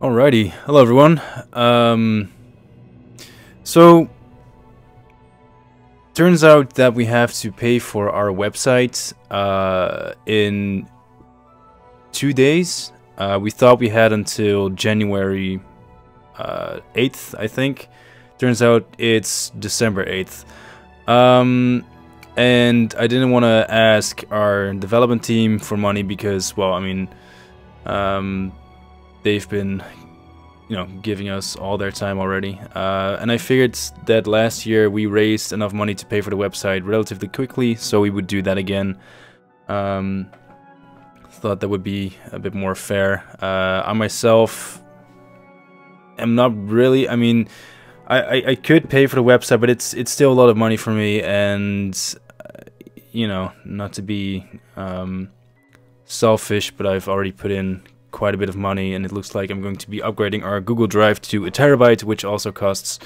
Alrighty, hello everyone. So turns out that we have to pay for our website in 2 days. We thought we had until January 8th, I think. Turns out it's December 8th. And I didn't want to ask our development team for money because, well, I mean, they've been, giving us all their time already. And I figured that last year we raised enough money to pay for the website relatively quickly, so we would do that again. Thought that would be a bit more fair. I myself am not really, I mean, I could pay for the website, but it's still a lot of money for me, and not to be selfish, but I've already put in quite a bit of money, and it looks like I'm going to be upgrading our Google Drive to a terabyte, which also costs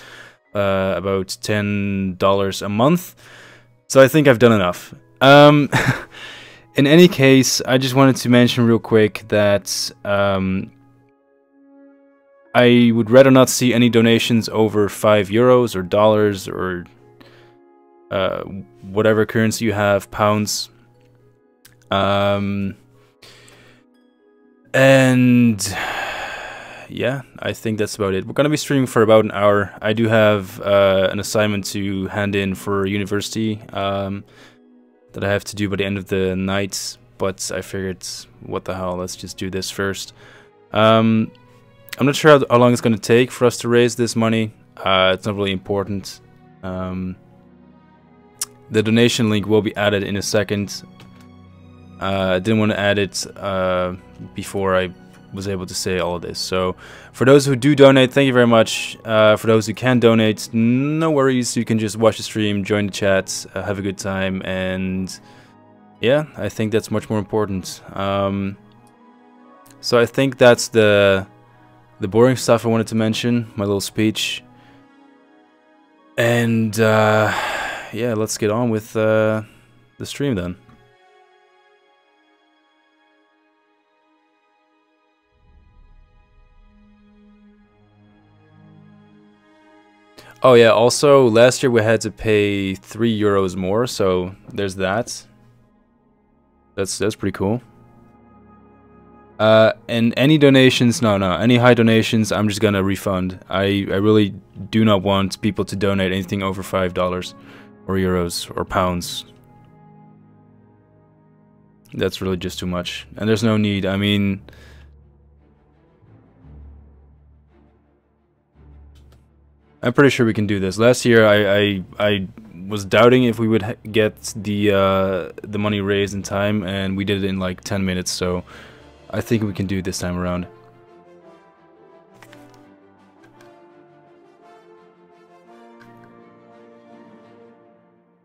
about $10 a month. So I think I've done enough. In any case, I just wanted to mention real quick that I would rather not see any donations over €5 or dollars or whatever currency you have, pounds. And yeah, I think that's about it. We're gonna be streaming for about an hour. I do have an assignment to hand in for university that I have to do by the end of the night, but I figured, what the hell, let's just do this first. I'm not sure how long it's gonna take for us to raise this money. It's not really important. The donation link will be added in a second. I didn't want to add it before I was able to say all of this. So, for those who do donate, thank you very much. For those who can't donate, no worries. You can just watch the stream, join the chat, have a good time, and yeah, I think that's much more important. So I think that's the boring stuff I wanted to mention, my little speech. And yeah, let's get on with the stream then. Oh yeah, also last year we had to pay €3 more, so there's that. That's pretty cool. And any donations, no, any high donations, I'm just gonna refund. I really do not want people to donate anything over $5 or euros or pounds. That's really just too much, and there's no need. I mean, I'm pretty sure we can do this. Last year, I was doubting if we would get the money raised in time, and we did it in like 10 minutes. So I think we can do it this time around.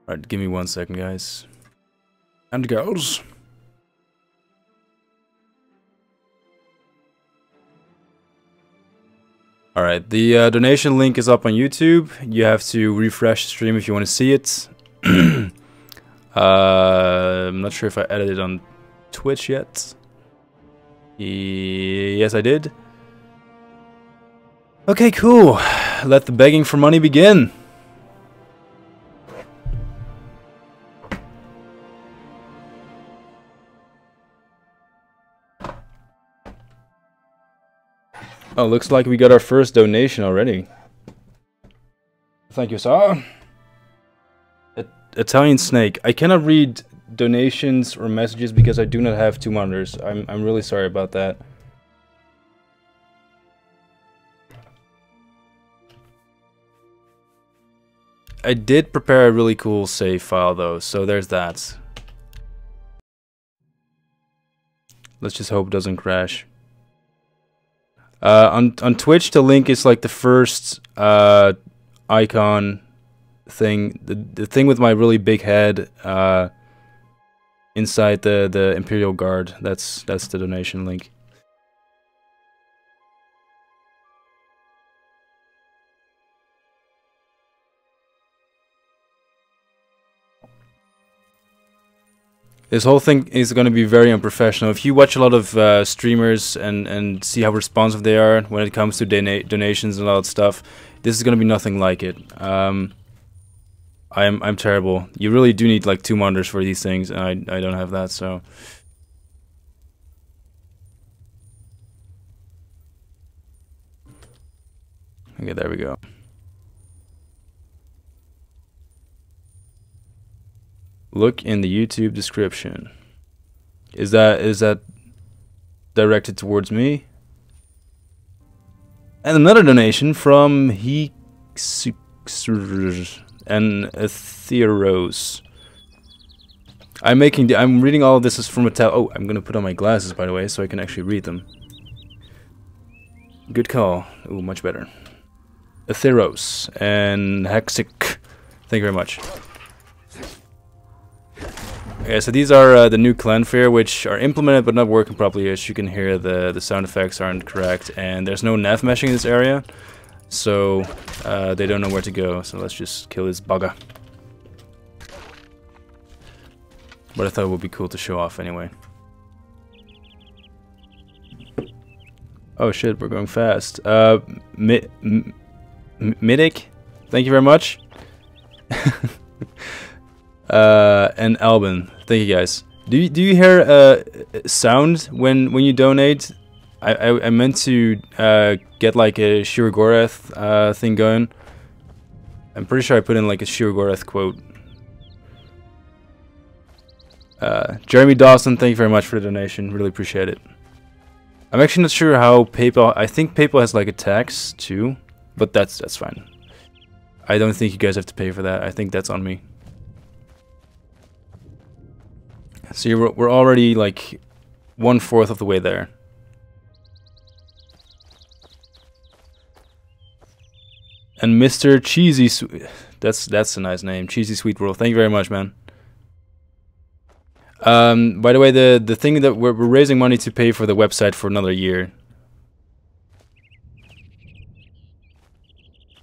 All right, give me 1 second, guys and girls. Alright, the donation link is up on YouTube. You have to refresh the stream if you want to see it. I'm not sure if I edited it on Twitch yet. Yes, I did. Okay, cool. Let the begging for money begin. Oh, looks like we got our first donation already. Thank you, sir. Italian Snake. I cannot read donations or messages because I do not have two monitors. I'm really sorry about that. I did prepare a really cool save file though, so there's that. Let's just hope it doesn't crash. On Twitch, the link is like the first icon thing, the thing with my really big head inside the Imperial Guard. That's the donation link. This whole thing is going to be very unprofessional. If you watch a lot of streamers and see how responsive they are when it comes to donations and all that stuff, this is going to be nothing like it. I'm terrible. You really do need like 2 monitors for these things, and I don't have that, so. Okay, there we go. Look in the YouTube description. Is that directed towards me? And another donation from and Etheros. I'm reading all of this is from a tab. Oh, I'm gonna put on my glasses, by the way, so I can actually read them. Good call. Ooh, much better. Etheros and Hexic. Thank you very much. Okay, so these are the new clan fear, which are implemented but not working properly. As you can hear, the sound effects aren't correct, and there's no nav meshing in this area, so they don't know where to go. So let's just kill this bugger. But I thought it would be cool to show off anyway. Oh shit, we're going fast. Midic, thank you very much. And Albin, thank you guys. Do you hear sound when you donate? I meant to get like a Shirogoreth thing going. I'm pretty sure I put in like a Shirogoreth quote. Jeremy Dawson, thank you very much for the donation. Really appreciate it. I'm actually not sure how PayPal. I think PayPal has like a tax too, but that's fine. I don't think you guys have to pay for that. I think that's on me. See, we're already like 1/4 of the way there. And Mr. Cheesy Sweet, that's a nice name, Cheesy Sweet World. Thank you very much, man. By the way, the thing that we're raising money to pay for the website for another year.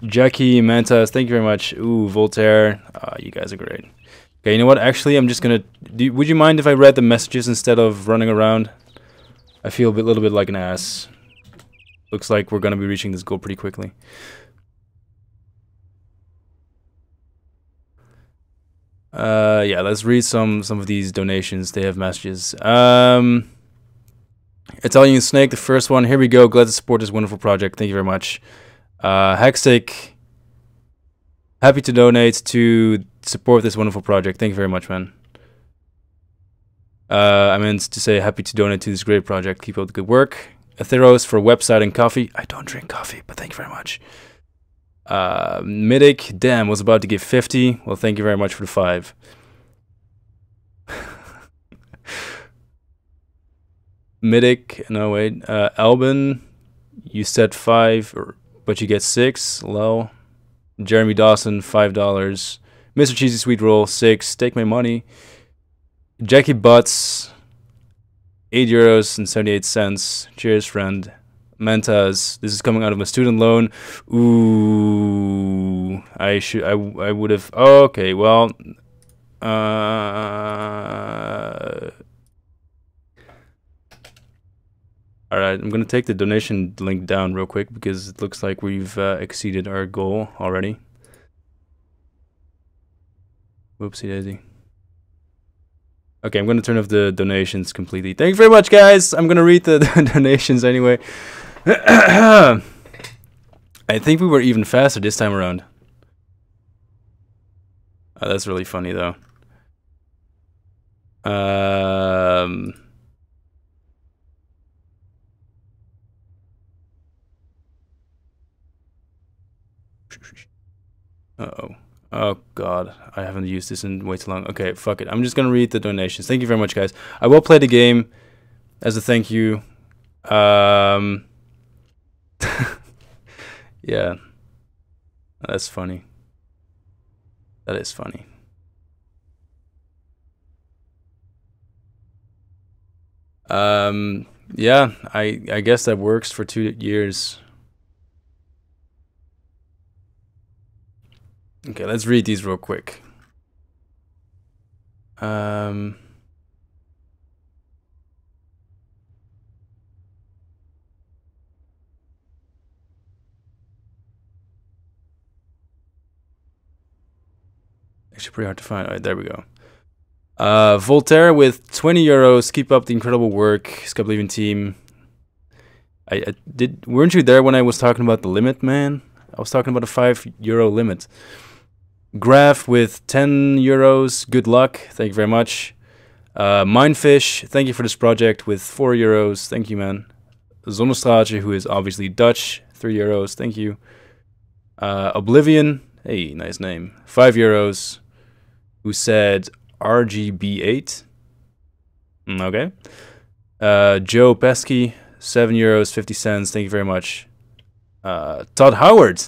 Jackie Mantas, thank you very much. Ooh, Voltaire, you guys are great. Okay, you know what? Actually, I'm just gonna. Would you mind if I read the messages instead of running around? I feel a little bit like an ass. Looks like we're gonna be reaching this goal pretty quickly. Yeah, let's read some of these donations. They have messages. Italian Snake, the first one. Here we go. Glad to support this wonderful project. Thank you very much. Hexic, happy to donate to support this wonderful project. Thank you very much, man. I meant to say happy to donate to this great project. Keep up the good work. Etheros for website and coffee. I don't drink coffee, but thank you very much. Midic, damn, was about to give 50. Well, thank you very much for the 5. Midic, no wait. Albin, you said 5, but you get 6. Low. Jeremy Dawson, $5. Mr. Cheesy Sweet Roll, 6. Take my money. Jackie Butts, €8.78. Cheers, friend. Mentas, this is coming out of my student loan. Ooh, I would have. Oh, okay, well, all right, I'm gonna take the donation link down real quick because it looks like we've exceeded our goal already. Whoopsie daisy. Okay, I'm gonna turn off the donations completely. Thank you very much, guys. I'm gonna read the donations anyway. I think we were even faster this time around. Oh, that's really funny, though. Uh-oh. Oh, God. I haven't used this in way too long. Okay, fuck it. I'm just gonna read the donations. Thank you very much, guys. I will play the game as a thank you. Yeah, that's funny. That is funny. Yeah, I guess that works for 2 years. Okay, let's read these real quick. Actually, pretty hard to find. All right, there we go. Voltaire with 20 euros. Keep up the incredible work, Skyblivion team. I did. Weren't you there when I was talking about the limit, man? I was talking about a €5 limit. Graph with 10 euros. Good luck. Thank you very much. Minefish, thank you for this project with 4 euros. Thank you, man. Zonnestraatje, who is obviously Dutch, 3 euros. Thank you. Oblivion, hey, nice name. 5 euros. Who said RGB8? Okay. Joe Pesky, 7 euros, 50 cents. Thank you very much. Todd Howard,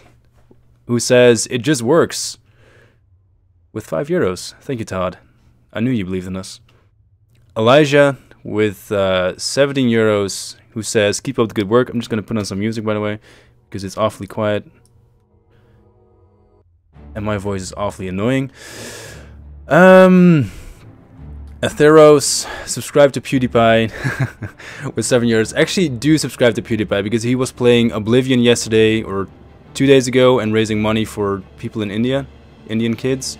who says it just works, with 5 euros. Thank you, Todd. I knew you believed in us. Elijah with 17 euros, who says keep up the good work. I'm just going to put on some music, by the way, because it's awfully quiet. And my voice is awfully annoying. Atheros, subscribe to PewDiePie with 7 euros. Actually, do subscribe to PewDiePie because he was playing Oblivion yesterday or 2 days ago and raising money for people in India, Indian kids.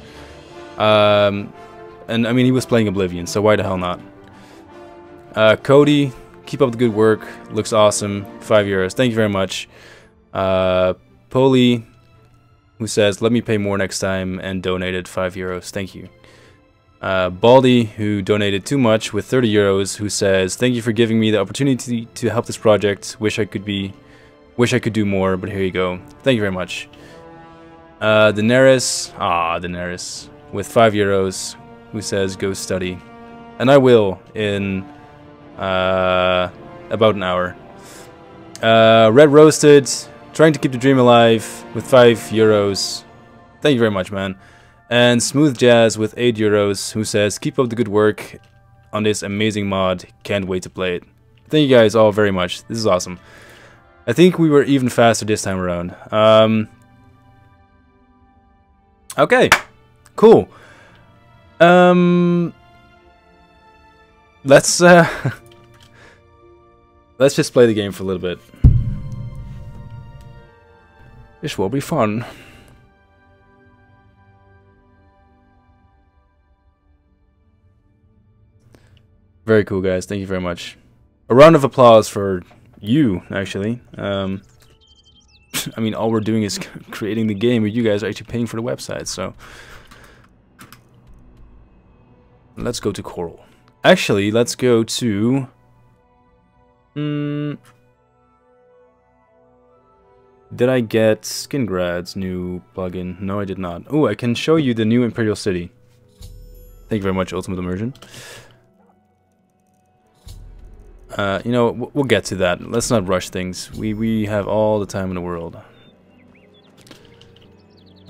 And I mean, he was playing Oblivion, so why the hell not? Cody, keep up the good work. Looks awesome. 5 euros. Thank you very much. Poli, who says, let me pay more next time, and donated 5 euros. Thank you. Baldy, who donated too much with 30 euros, who says, thank you for giving me the opportunity to help this project. Wish I could do more, but here you go. Thank you very much. Daenerys, with 5 euros, who says, go study. And I will in about an hour. Red Roasted, trying to keep the dream alive, with 5 euros. Thank you very much, man. And Smooth Jazz with 8 euros, who says, keep up the good work on this amazing mod. Can't wait to play it. Thank you guys all very much. This is awesome. I think we were even faster this time around. Okay, cool. Let's just play the game for a little bit. This will be fun. Very cool, guys. Thank you very much. A round of applause for you, actually. I mean, all we're doing is creating the game, but you guys are actually paying for the website, so... Let's go to Coral. Actually, let's go to... Did I get Skingrad's new plugin? No, I did not. Oh, I can show you the new Imperial City. Thank you very much, Ultimate Immersion. You know, we'll get to that. Let's not rush things. We have all the time in the world.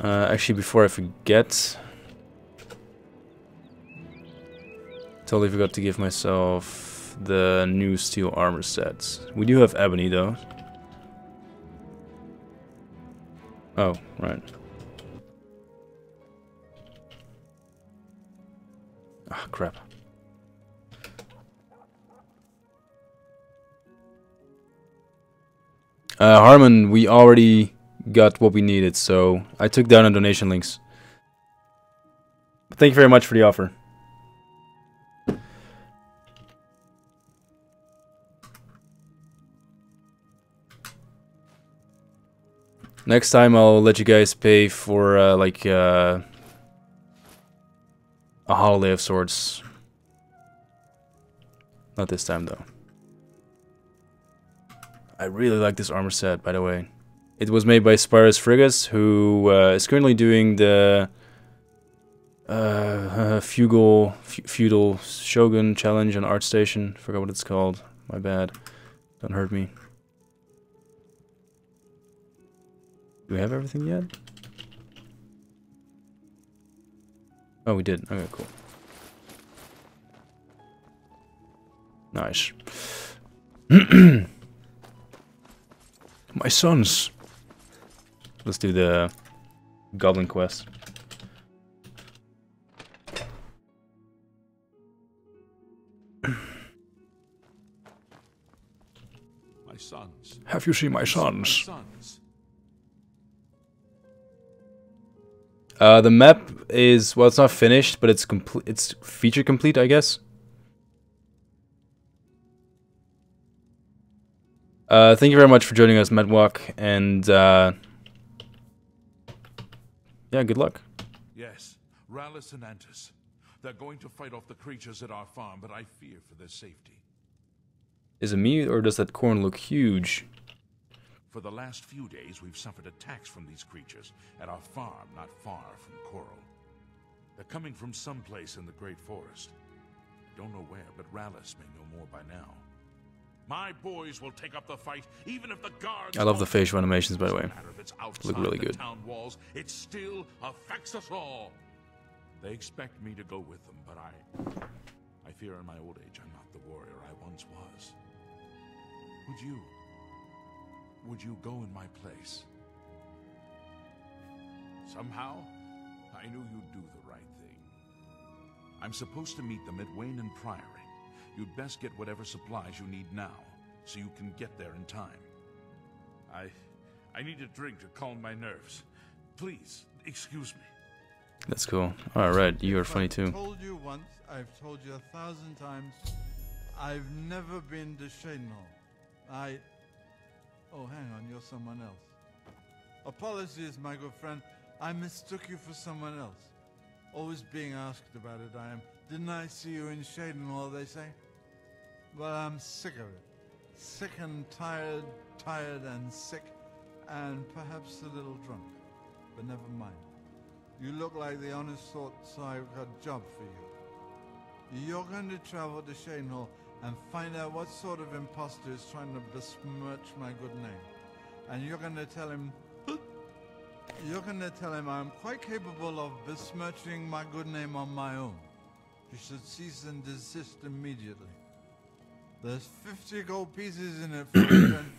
Actually, before I forget... Totally forgot to give myself the new steel armor sets. We do have ebony, though. Oh, right. Ah, crap. Harmon, we already got what we needed, so I took down on donation links. Thank you very much for the offer. Next time I'll let you guys pay for like a holiday of sorts. Not this time though. I really like this armor set, by the way. It was made by Spyrus Frigus, who is currently doing the feudal Shogun challenge on ArtStation. Forgot what it's called. My bad. Don't hurt me. Do we have everything yet? Oh, we did. Okay, cool. Nice. My sons. Let's do the Goblin quest. My sons. Have you seen my sons? The map is, well, it's not finished, but it's complete. It's feature complete, I guess. Thank you very much for joining us, Medwalk, and yeah, good luck. Yes, Rallis and Antis. They're going to fight off the creatures at our farm, but I fear for their safety. Is it me, or does that corn look huge? For the last few days, we've suffered attacks from these creatures at our farm not far from Coral. They're coming from someplace in the Great Forest. I don't know where, but Rallis may know more by now. My boys will take up the fight, even if the guards... I love the facial animations, by the way. Look really good. Town walls, it still affects us all. They expect me to go with them, but I fear in my old age I'm not the warrior I once was. Would you go in my place? Somehow, I knew you'd do the right thing. I'm supposed to meet them at Wayne and Priory. You'd best get whatever supplies you need now, so you can get there in time. I need a drink to calm my nerves. Please, excuse me. That's cool. Alright, you are funny too. I've told you once, I've told you 1,000 times, I've never been to Shadenhall. Oh, hang on, you're someone else. Apologies, my good friend. I mistook you for someone else. Always being asked about it, I am. Didn't I see you in Shadenhall, they say? Well, I'm sick of it. Sick and tired, tired and sick, and perhaps a little drunk. But never mind. You look like the honest sort, so I've got a job for you. You're going to travel to Shadenhall and find out what sort of imposter is trying to besmirch my good name. And you're going to tell him... I'm quite capable of besmirching my good name on my own. You should cease and desist immediately. There's 50 gold pieces in it for you then.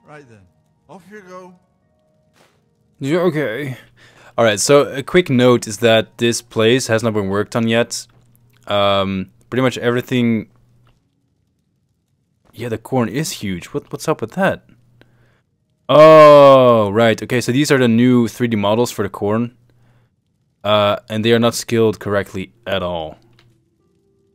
Right then. Off you go. Yeah, okay. Alright, so a quick note is that this place has not been worked on yet. Pretty much everything... Yeah, the corn is huge. What's up with that? Oh, right. Okay, so these are the new 3D models for the corn. And they are not scaled correctly at all.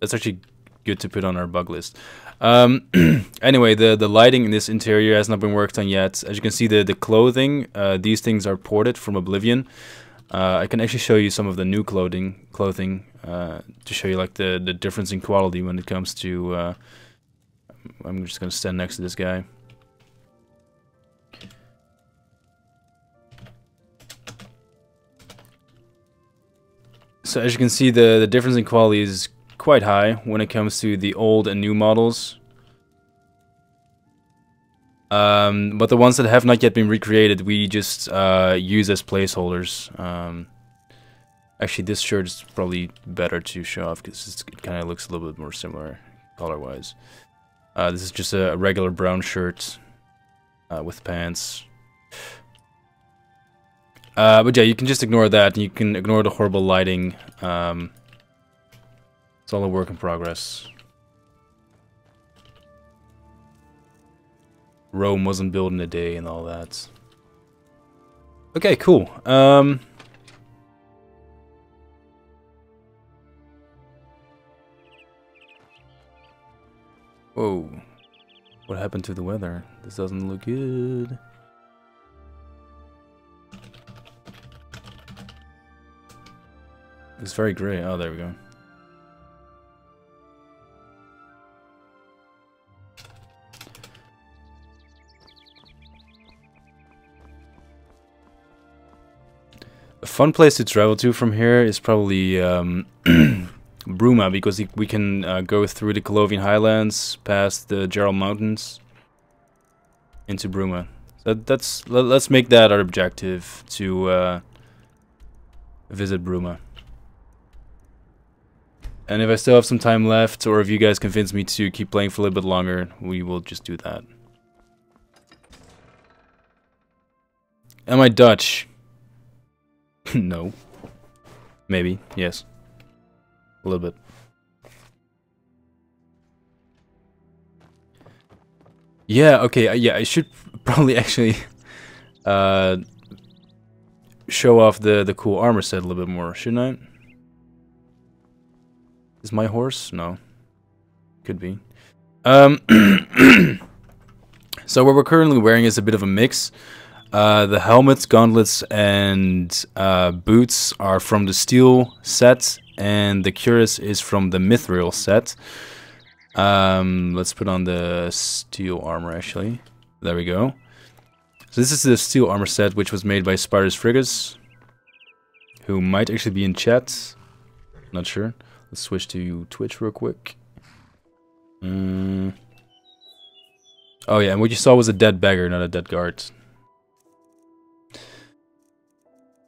That's actually good to put on our bug list. Anyway, the lighting in this interior has not been worked on yet. As you can see, the clothing, these things are ported from Oblivion. I can actually show you some of the new clothing to show you like the difference in quality when it comes to... I'm just gonna stand next to this guy. So as you can see, the difference in quality is quite high when it comes to the old and new models. But the ones that have not yet been recreated, we just use as placeholders. Actually, this shirt is probably better to show off because it kind of looks a little bit more similar color-wise. This is just a regular brown shirt with pants. But yeah, you can just ignore that, and you can ignore the horrible lighting. It's all a work in progress. Rome wasn't built in a day and all that. Okay, cool. Whoa. What happened to the weather? This doesn't look good. It's very gray. Oh, there we go. A fun place to travel to from here is probably Bruma, because we can go through the Colovian Highlands, past the Gerald Mountains, into Bruma. So let's make that our objective, to visit Bruma. And if I still have some time left, or if you guys convince me to keep playing for a little bit longer, we will just do that. Am I Dutch? No. Maybe, yes. A little bit. Yeah, okay, yeah, I should probably actually show off the cool armor set a little bit more, shouldn't I? Is my horse? No. Could be. So what we're currently wearing is a bit of a mix. The helmets, gauntlets, and boots are from the steel set, and the cuirass is from the mithril set. Let's put on the steel armor, actually. There we go. So this is the steel armor set, which was made by Spiders Frigus, who might actually be in chat. Not sure. Let's switch to Twitch real quick. Oh yeah, and what you saw was a dead beggar, not a dead guard.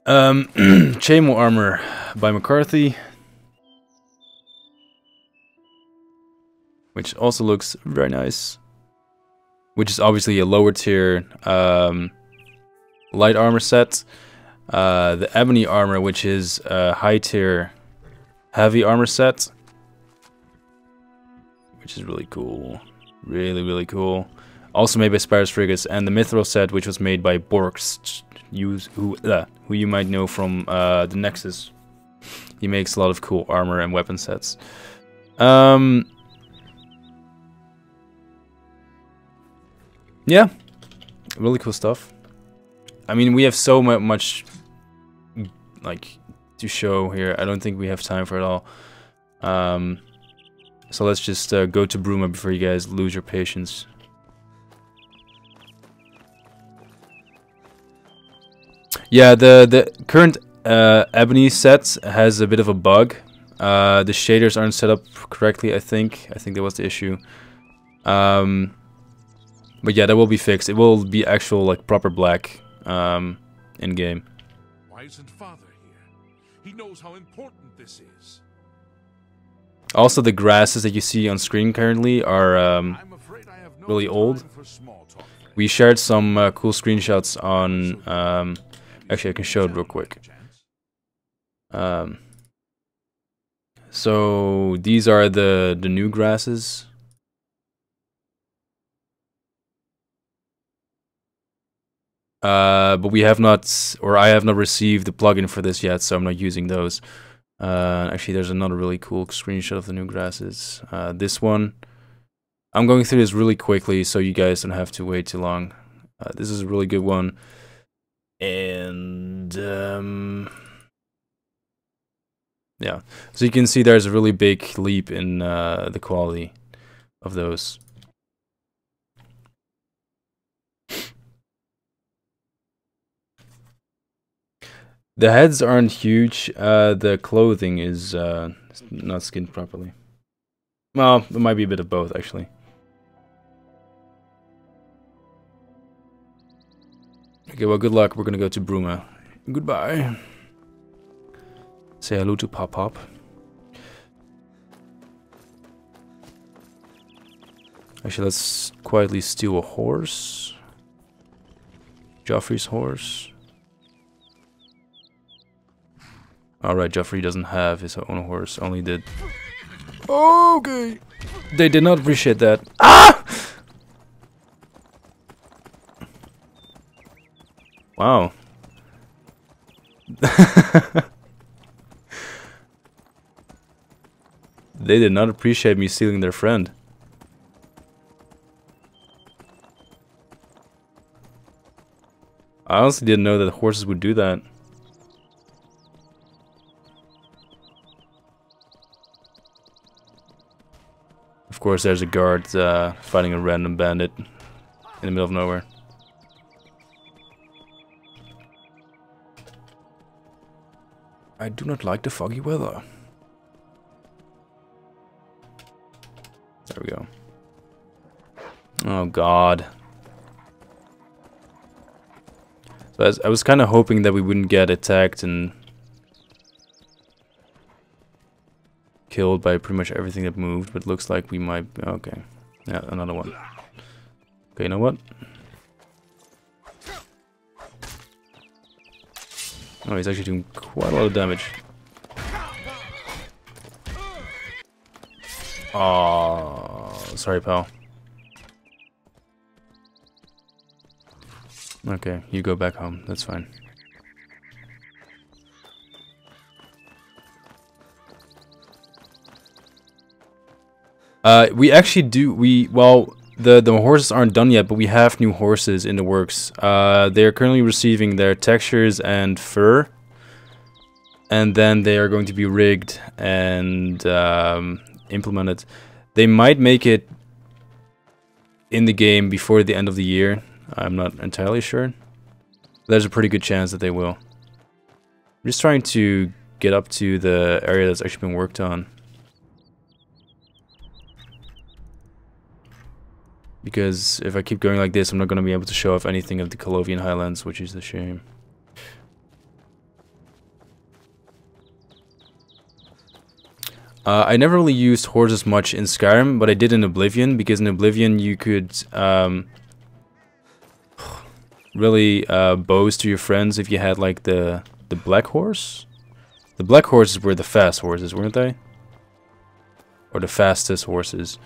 Chainmail armor by McCarthy, which also looks very nice. Which is obviously a lower tier light armor set. The ebony armor, which is a high tier heavy armor set, which is really cool. Really cool. Also made by Spiders Frigus, and the mithril set, which was made by Borks, who you might know from the Nexus. He makes a lot of cool armor and weapon sets. Yeah, really cool stuff. I mean, we have so much like to show here. I don't think we have time for it all. So let's just go to Bruma before you guys lose your patience. Yeah, the current ebony set has a bit of a bug. The shaders aren't set up correctly, I think. I think that was the issue. But yeah, that will be fixed. It will be actual, like, proper black in game. Why isn't Father here? He knows how important this is. Also, the grasses that you see on screen currently are really old. We shared some cool screenshots on. Actually, I can show it real quick. So these are the new grasses. But we have not, or I have not received the plugin for this yet, so I'm not using those. Actually, there's another really cool screenshot of the new grasses. This one, I'm going through this really quickly, so you guys don't have to wait too long. This is a really good one, and yeah. So you can see there's a really big leap in the quality of those. The heads aren't huge, the clothing is not skinned properly. Well, it might be a bit of both, actually. Okay, well, good luck. We're gonna go to Bruma. Goodbye. Say hello to Pop Pop. Actually, let's quietly steal a horse. Joffrey's horse. Alright, Joffrey doesn't have his own horse, only did. Okay. They did not appreciate that. Ah! Wow. They did not appreciate me stealing their friend. I honestly didn't know that horses would do that. Of course, there's a guard fighting a random bandit in the middle of nowhere. I do not like the foggy weather. There we go. Oh god. So I was kind of hoping that we wouldn't get attacked and killed by pretty much everything that moved, but it looks like we might. Okay, yeah, another one. Okay, you know what? Oh, he's actually doing quite a lot of damage. Oh, sorry, pal. Okay, you go back home. That's fine. We actually do. Well, the horses aren't done yet, but we have new horses in the works. They are currently receiving their textures and fur, and then they are going to be rigged and implemented. They might make it in the game before the end of the year. I'm not entirely sure. There's a pretty good chance that they will. I'm just trying to get up to the area that's actually been worked on. Because if I keep going like this, I'm not going to be able to show off anything of the Colovian Highlands, which is a shame. I never really used horses much in Skyrim, but I did in Oblivion, because in Oblivion you could really boast to your friends if you had like the black horse. The black horses were the fast horses, weren't they? Or the fastest horses.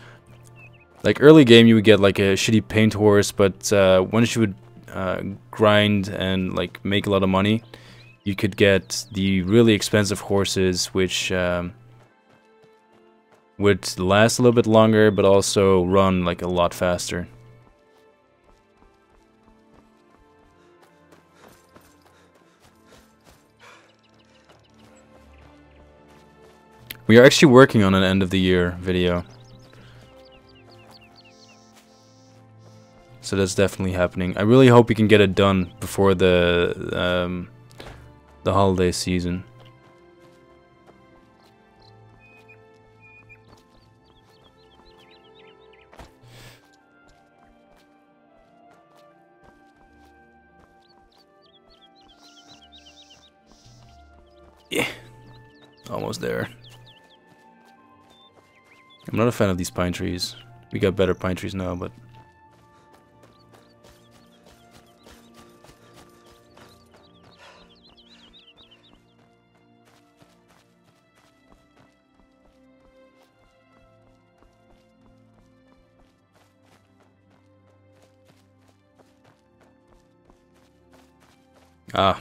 Like early game you would get like a shitty paint horse, but once you would grind and like make a lot of money, you could get the really expensive horses, which would last a little bit longer, but also run like a lot faster. We are actually working on an end of the year video. So that's definitely happening. I really hope we can get it done before the holiday season. Yeah, almost there. I'm not a fan of these pine trees. We got better pine trees now, but... Ah.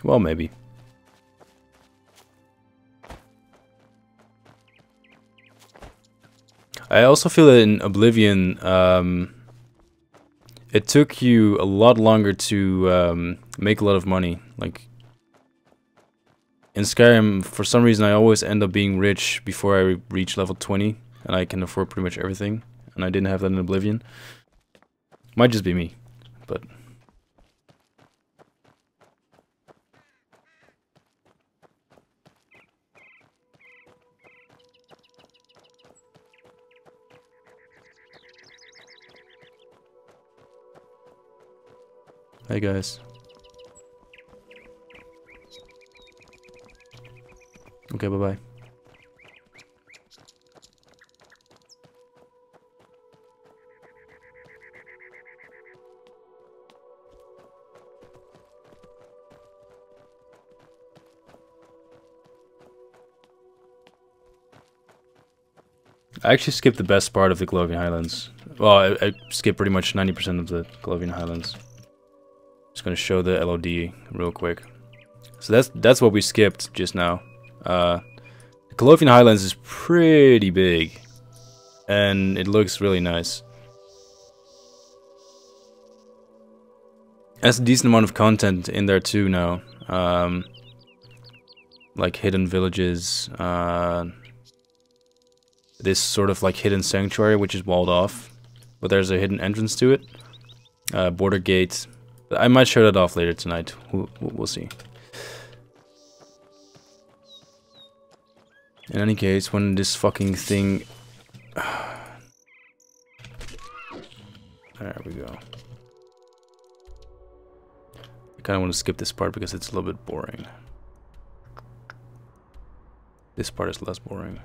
Well, maybe. I also feel that in Oblivion, it took you a lot longer to make a lot of money. Like, in Skyrim, for some reason, I always end up being rich before I reach level 20, and I can afford pretty much everything, and I didn't have that in Oblivion. Might just be me, but... Hey guys. Okay, bye-bye. I actually skipped the best part of the Colovian Highlands. Well, I skipped pretty much 90% of the Colovian Highlands. Just gonna show the LOD real quick. So that's what we skipped just now. The Colovian Highlands is pretty big, and it looks really nice. There's a decent amount of content in there too now, like hidden villages. This sort of like hidden sanctuary, which is walled off, but there's a hidden entrance to it. Border gate. I might show that off later tonight. We'll see. In any case, when this fucking thing... There we go. I kind of want to skip this part because it's a little bit boring. This part is less boring.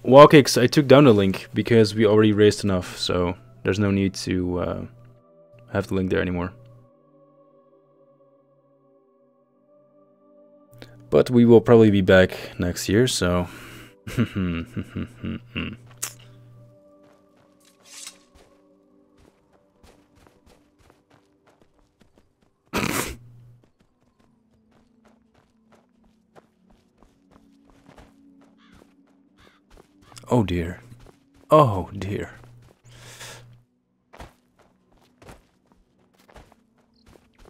Well, okay, I took down the link because we already raised enough, so there's no need to have the link there anymore. But we will probably be back next year, so... Oh dear. Oh dear.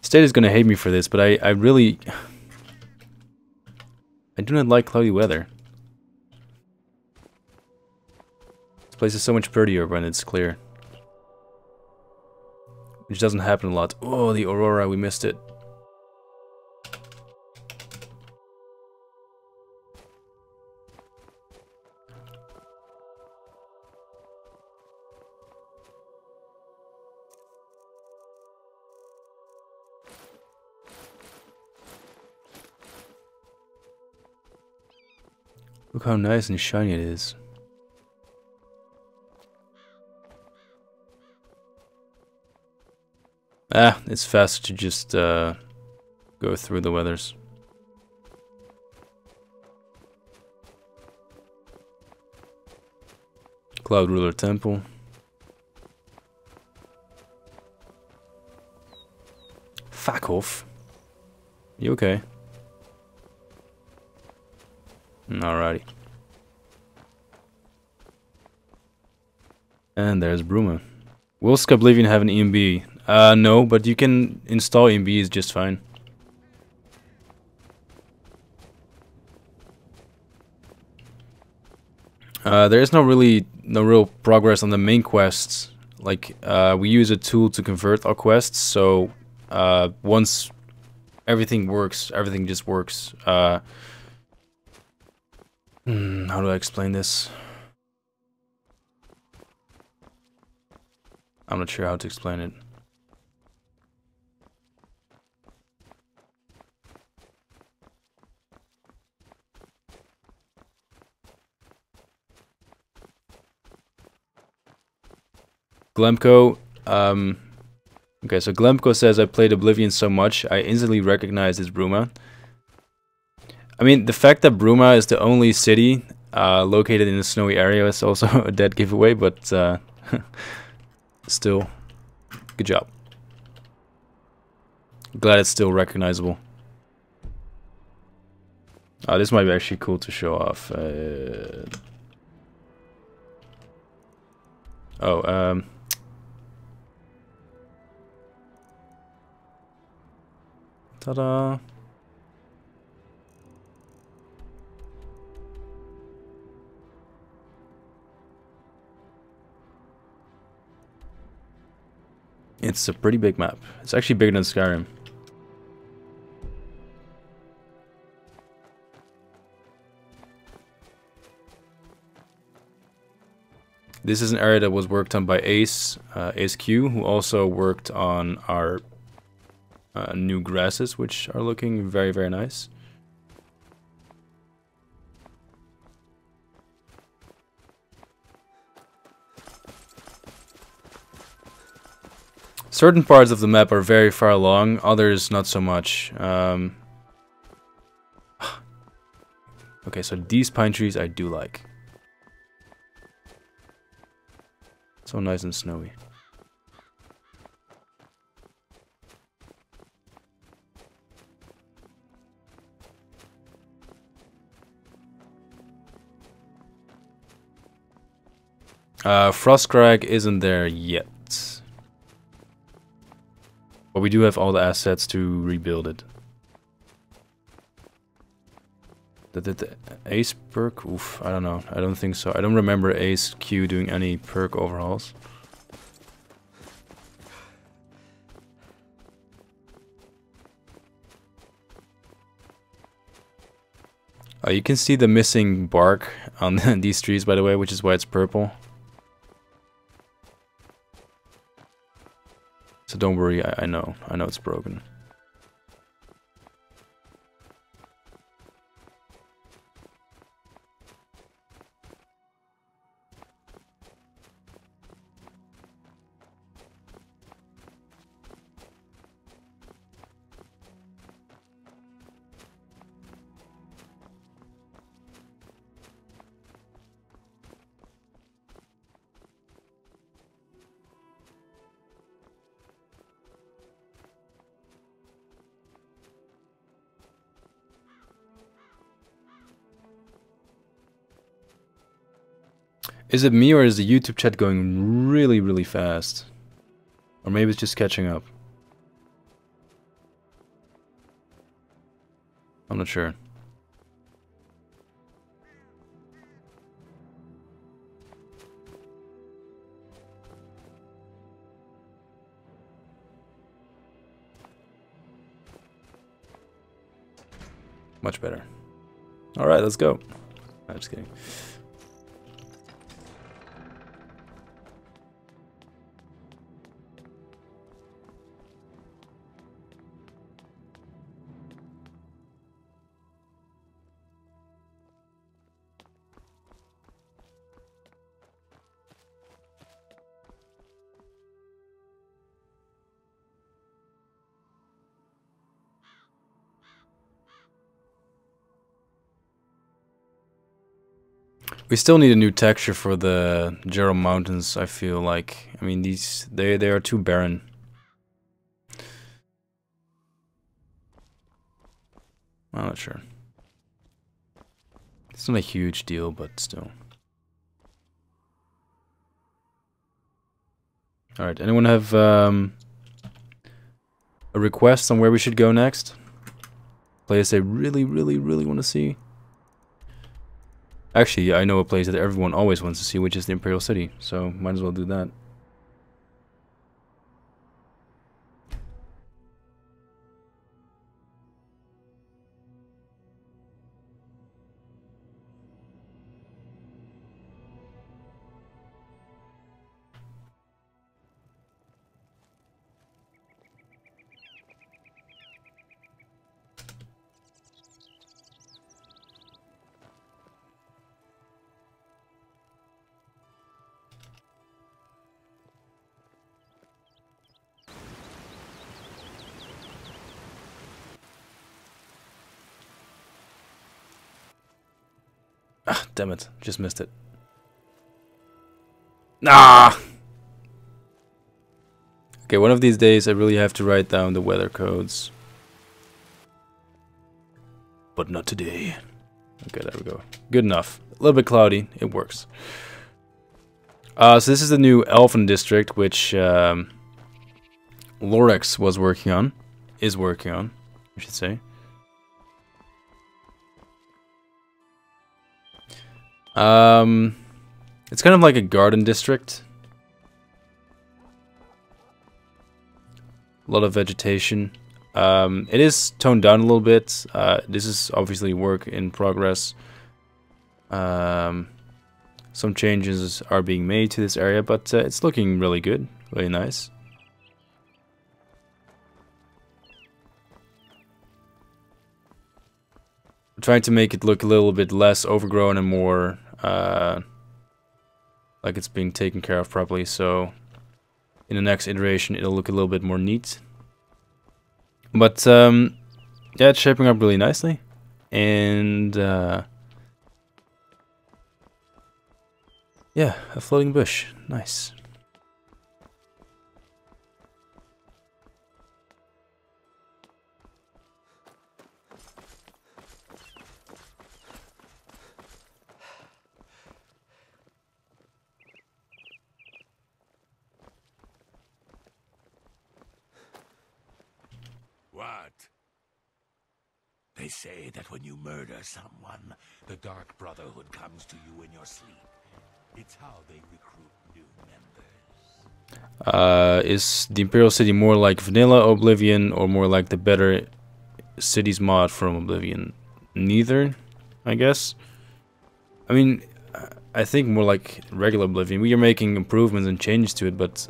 State is gonna hate me for this, but I really... I do not like cloudy weather. This place is so much prettier when it's clear. Which doesn't happen a lot. Oh, the aurora, we missed it. Look how nice and shiny it is. Ah, it's faster to just go through the weathers. Cloud Ruler Temple. Fuck off. You okay? Alrighty. And there's Bruma. Will Skyblivion have an EMB? No, but you can install EMBs just fine. There is no real progress on the main quests. Like, we use a tool to convert our quests, so once everything works, everything just works. How do I explain this? I'm not sure how to explain it. Glemco, okay, so Glemco says, I played Oblivion so much, I instantly recognized it's Bruma. I mean, the fact that Bruma is the only city located in a snowy area is also a dead giveaway, but still, good job. Glad it's still recognizable. This might be actually cool to show off. Ta-da! It's a pretty big map. It's actually bigger than Skyrim. This is an area that was worked on by Ace Q, who also worked on our new grasses, which are looking very, very nice. Certain parts of the map are very far along, others not so much. Okay, so these pine trees I do like. So nice and snowy. Frostcrag isn't there yet. But we do have all the assets to rebuild it. Did the Ace perk? Oof, I don't know. I don't think so. I don't remember Ace Q doing any perk overhauls. You can see the missing bark on these trees, by the way, which is why it's purple. So don't worry, I know it's broken. Is it me or is the YouTube chat going really, really fast? Or maybe it's just catching up. I'm not sure. Much better. Alright, let's go. I'm just kidding. We still need a new texture for the Jero Mountains, I feel like. I mean, they are too barren. I'm not sure. It's not a huge deal, but still. Alright, anyone have a request on where we should go next? Place they really, really, really want to see? Actually, I know a place that everyone always wants to see, which is the Imperial City, so might as well do that. Ah, damn it. Just missed it. Nah! Okay, one of these days I really have to write down the weather codes. But not today. Okay, there we go. Good enough. A little bit cloudy. It works. So this is the new Elven district, which Lorex was working on. Is working on, I should say. It's kind of like a garden district. A lot of vegetation. It is toned down a little bit. This is obviously work in progress. Some changes are being made to this area, but it's looking really good, really nice. I'm trying to make it look a little bit less overgrown and more like it's being taken care of properly, so in the next iteration it'll look a little bit more neat. But yeah, it's shaping up really nicely, and yeah, a floating bush, nice. What? They say that when you murder someone, the Dark Brotherhood comes to you in your sleep. It's how they recruit new members. Is the Imperial City more like vanilla Oblivion or more like the better cities mod from Oblivion? Neither, I guess. I mean, I think more like regular Oblivion. We are making improvements and changes to it, but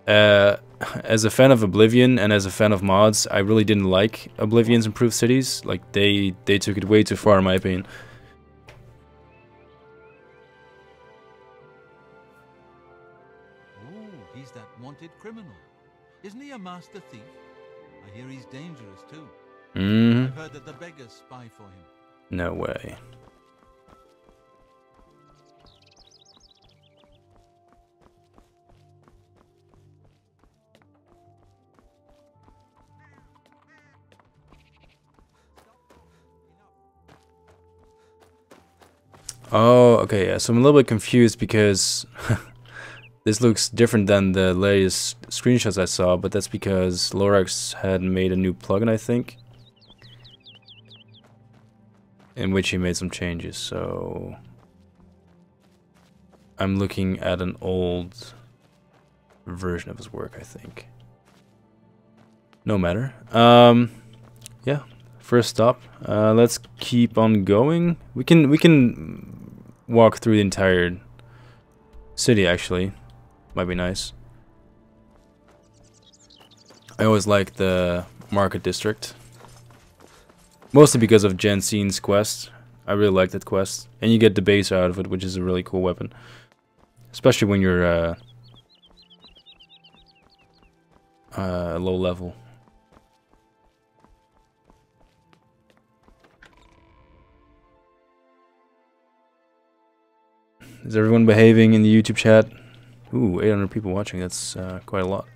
as a fan of Oblivion and as a fan of mods, I really didn't like Oblivion's improved cities. Like, they took it way too far, in my opinion. Oh, he's that wanted criminal. Isn't he a master thief? I hear he's dangerous too. I've heard that the beggars spy for him. No way. Oh, okay, yeah. So I'm a little bit confused because this looks different than the latest screenshots I saw, but that's because Lorax had made a new plugin, I think, in which he made some changes. So I'm looking at an old version of his work, I think. No matter. Yeah. First stop. Let's keep on going. We can walk through the entire city, actually. Might be nice. I always like the market district. Mostly because of Jensen's quest. I really like that quest. And you get the base out of it, which is a really cool weapon. Especially when you're low level. Is everyone behaving in the YouTube chat? Ooh, 800 people watching. That's quite a lot.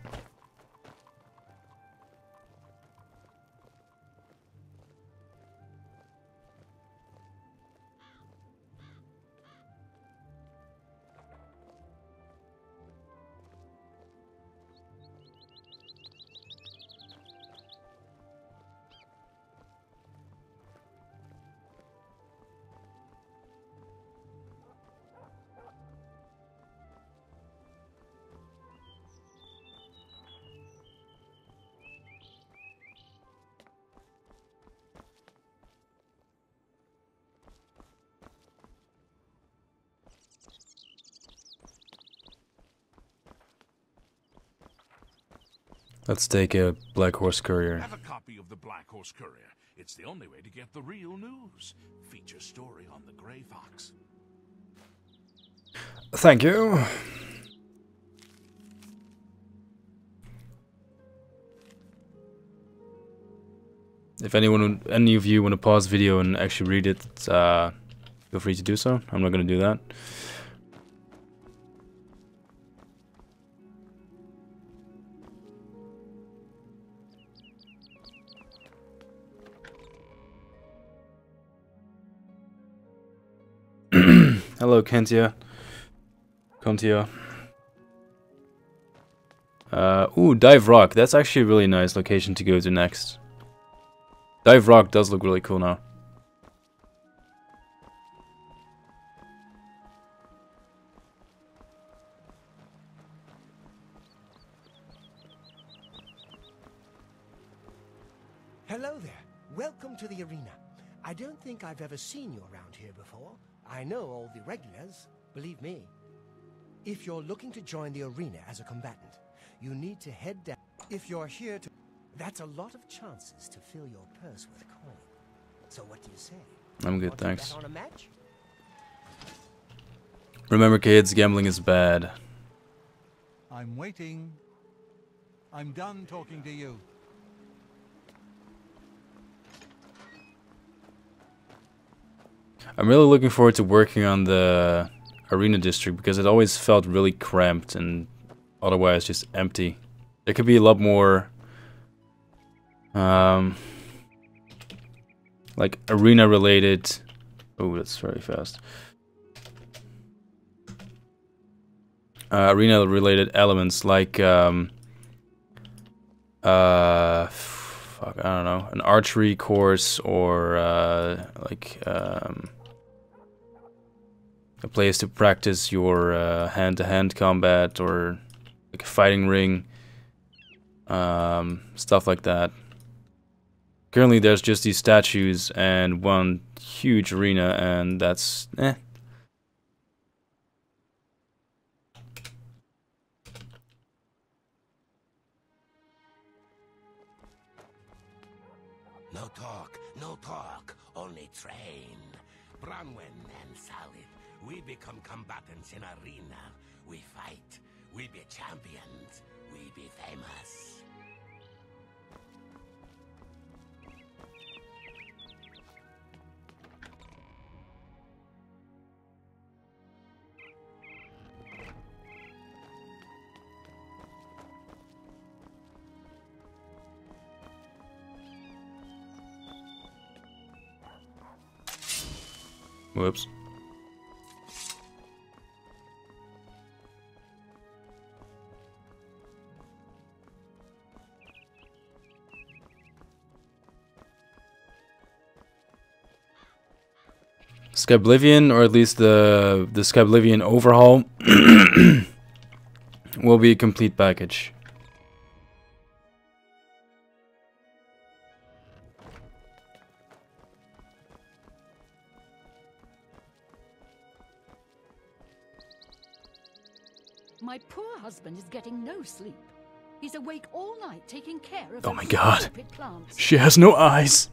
Let's take a Black Horse Courier. Have a copy of the Black Horse Courier. It's the only way to get the real news. Feature story on the Grey Fox. Thank you. If any of you want to pause the video and actually read it, feel free to do so. I'm not going to do that. Hello, Kentia. Contia. Ooh, Dive Rock. That's actually a really nice location to go to next. Dive Rock does look really cool now. Hello there. Welcome to the arena. I don't think I've ever seen you around here before. I know all the regulars, believe me. If you're looking to join the arena as a combatant, you need to head down. If you're here to... That's a lot of chances to fill your purse with coin. So what do you say? I'm good, Want to thanks. bet on a match? Remember, kids, gambling is bad. I'm waiting. I'm done talking to you. I'm really looking forward to working on the arena district because it always felt really cramped and otherwise just empty. There could be a lot more like arena related. Oh, that's very fast. Arena related elements like fuck, I don't know, an archery course or like a place to practice your hand-to-hand combat or like a fighting ring, stuff like that. Currently there's just these statues and one huge arena, and that's eh. No talk, only train. Bronwyn and Salad, we become combatants in arena. We fight, we be champions, we be famous. Whoops. Skyblivion, or at least the Skyblivion overhaul, will be a complete package. My poor husband is getting no sleep. He's awake all night taking care of Oh my those god. stupid plants. She has no eyes.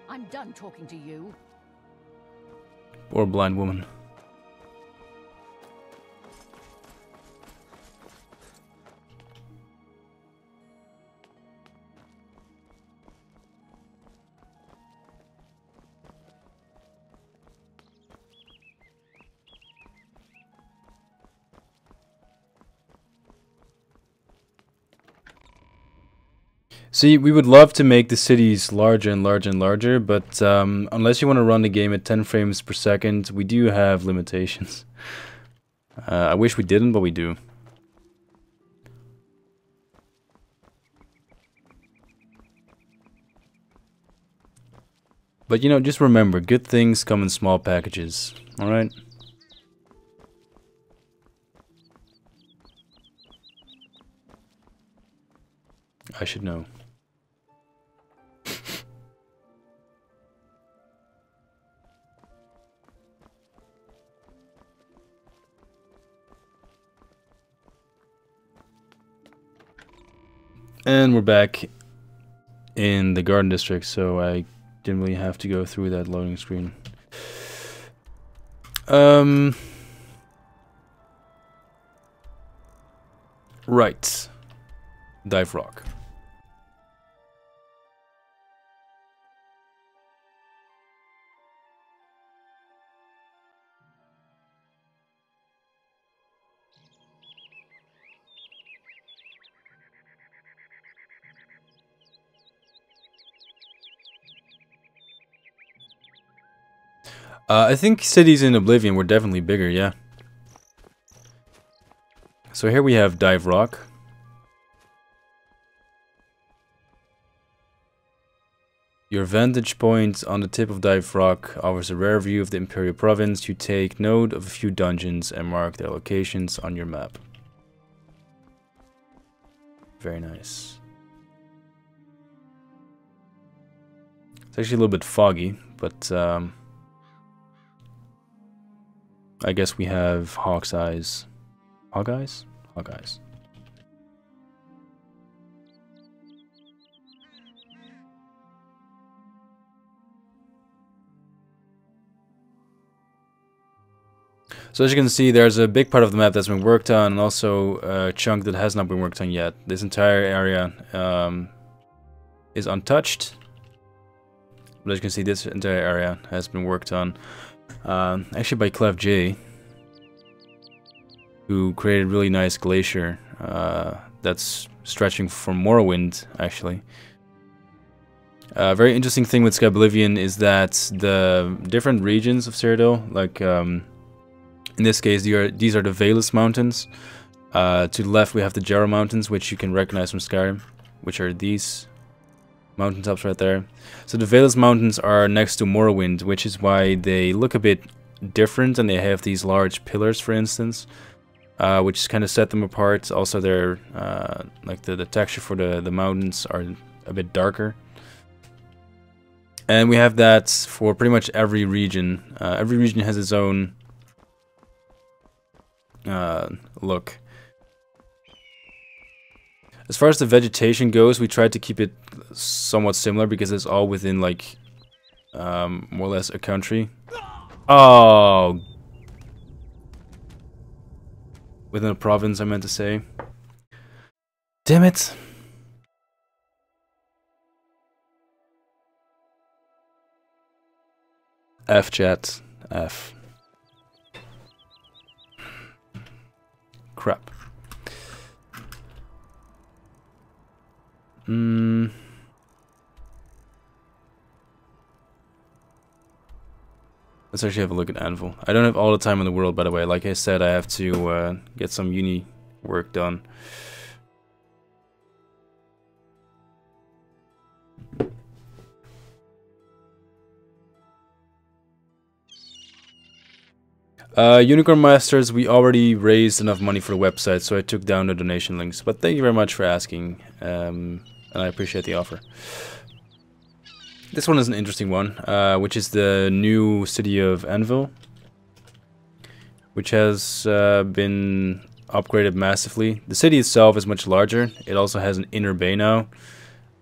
I'm done talking to you. Poor blind woman. See, we would love to make the cities larger and larger and larger, but unless you want to run the game at 10 frames per second, we do have limitations. I wish we didn't, but we do. But you know, just remember, good things come in small packages, alright? I should know. And we're back in the Garden District, so I didn't really have to go through that loading screen. Right. Dive Rock. I think cities in Oblivion were definitely bigger, yeah. So here we have Dive Rock. Your vantage point on the tip of Dive Rock offers a rare view of the Imperial Province. You take note of a few dungeons and mark their locations on your map. Very nice. It's actually a little bit foggy, but I guess we have Hawk's Eyes. Hawk Eyes? Hawk Eyes. So as you can see, there's a big part of the map that's been worked on, and also a chunk that has not been worked on yet. This entire area is untouched. But as you can see, this entire area has been worked on. Actually by Clef J, who created a really nice glacier that's stretching from Morrowind, actually. A very interesting thing with Skyblivion is that the different regions of Cyrodiil, like in this case, these are the Valus Mountains. To the left we have the Jarrow Mountains, which you can recognize from Skyrim, which are these mountaintops right there. So the Valus Mountains are next to Morrowind, which is why they look a bit different, and they have these large pillars, for instance, which kind of set them apart. Also, they're like the texture for the mountains are a bit darker. And we have that for pretty much every region. Every region has its own look. As far as the vegetation goes, we tried to keep it somewhat similar because it's all within like more or less a country. Oh, within a province, I meant to say. Damn it. F chat. F. Crap. Let's actually have a look at Anvil. I don't have all the time in the world, by the way. Like I said, I have to get some uni work done. Unicorn Masters, we already raised enough money for the website, so I took down the donation links. But thank you very much for asking, and I appreciate the offer. This one is an interesting one, which is the new city of Anvil, which has been upgraded massively. The city itself is much larger. It also has an inner bay now,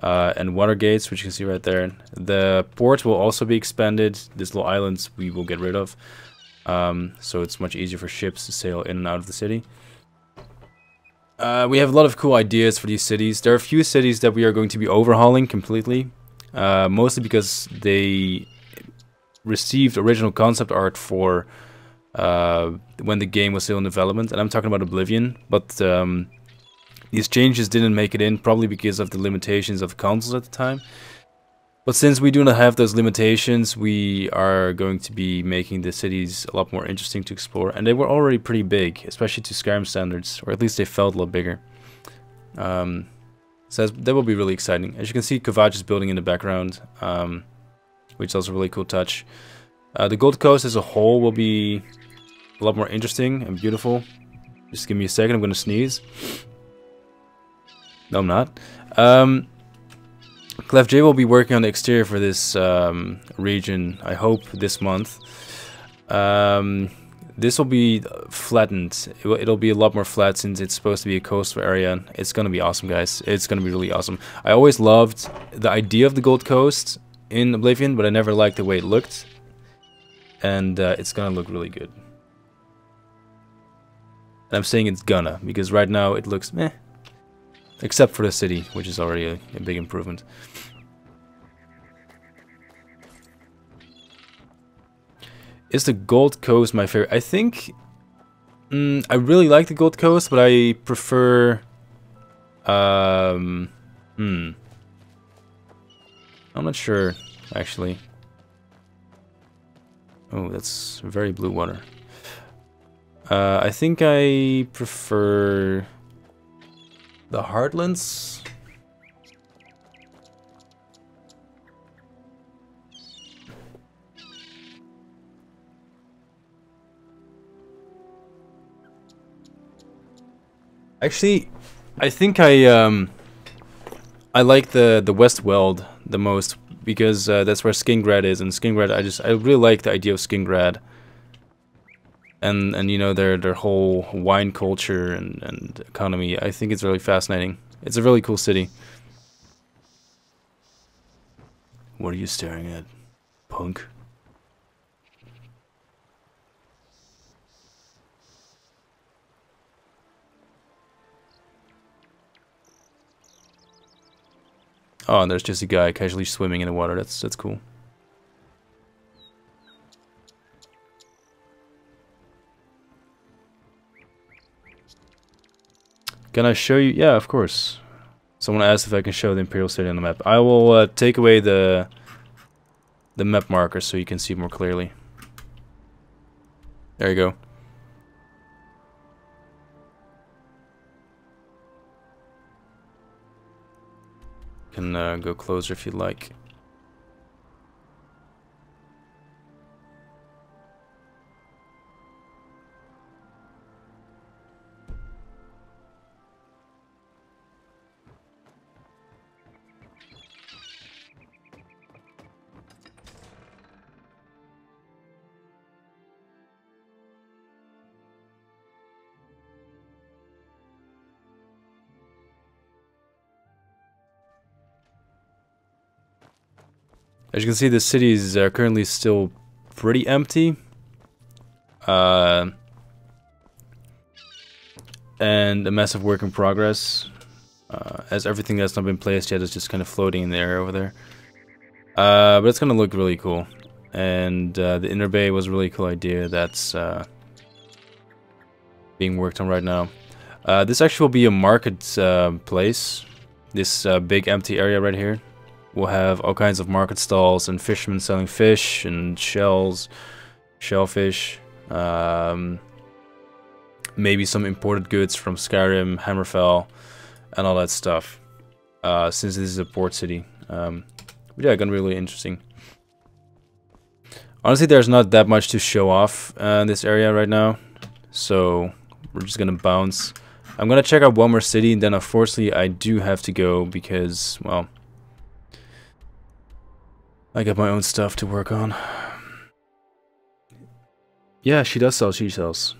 and water gates, which you can see right there. The port will also be expanded. These little islands we will get rid of. So it's much easier for ships to sail in and out of the city. We have a lot of cool ideas for these cities. There are a few cities that we are going to be overhauling completely, mostly because they received original concept art for when the game was still in development, and I'm talking about Oblivion, but these changes didn't make it in, probably because of the limitations of the consoles at the time. But since we do not have those limitations, we are going to be making the cities a lot more interesting to explore. And they were already pretty big, especially to Skyrim standards, or at least they felt a lot bigger. So that will be really exciting. As you can see, Kavach is building in the background, which is also a really cool touch. The Gold Coast as a whole will be a lot more interesting and beautiful. Just give me a second, I'm going to sneeze. No, I'm not. Clef J will be working on the exterior for this region, I hope this month. This will be flattened. It'll be a lot more flat since it's supposed to be a coastal area. It's going to be awesome, guys. It's going to be really awesome. I always loved the idea of the Gold Coast in Oblivion, but I never liked the way it looked. And it's going to look really good. And I'm saying it's gonna, because right now it looks meh. Except for the city, which is already a big improvement. Is the Gold Coast my favorite? I think I really like the Gold Coast, but I prefer I'm not sure actually. Oh, that's very blue water. I think I prefer the Heartlands. Actually, I think I like the West Weld the most because that's where Skingrad is, and Skingrad I really like the idea of Skingrad. And you know their whole wine culture and economy. I think it's really fascinating. It's a really cool city. What are you staring at, punk? Oh, and there's just a guy casually swimming in the water. That's cool. Can I show you? Yeah, of course. Someone asked if I can show the Imperial City on the map. I will take away the map marker so you can see more clearly. There you go. Can go closer if you'd like. As you can see, the cities are currently still pretty empty. And a massive work in progress. As everything that's not been placed yet is just kind of floating in the air over there. But it's going to look really cool. And the inner bay was a really cool idea that's being worked on right now. This actually will be a market place. This big empty area right here. We'll have all kinds of market stalls and fishermen selling fish and shells, shellfish. maybe some imported goods from Skyrim, Hammerfell, and all that stuff. Since this is a port city. But yeah, gonna be really interesting. Honestly, there's not that much to show off in this area right now, so we're just gonna bounce. I'm gonna check out one more city, and then unfortunately I do have to go because, well, I got my own stuff to work on. Yeah, she does sell she cells.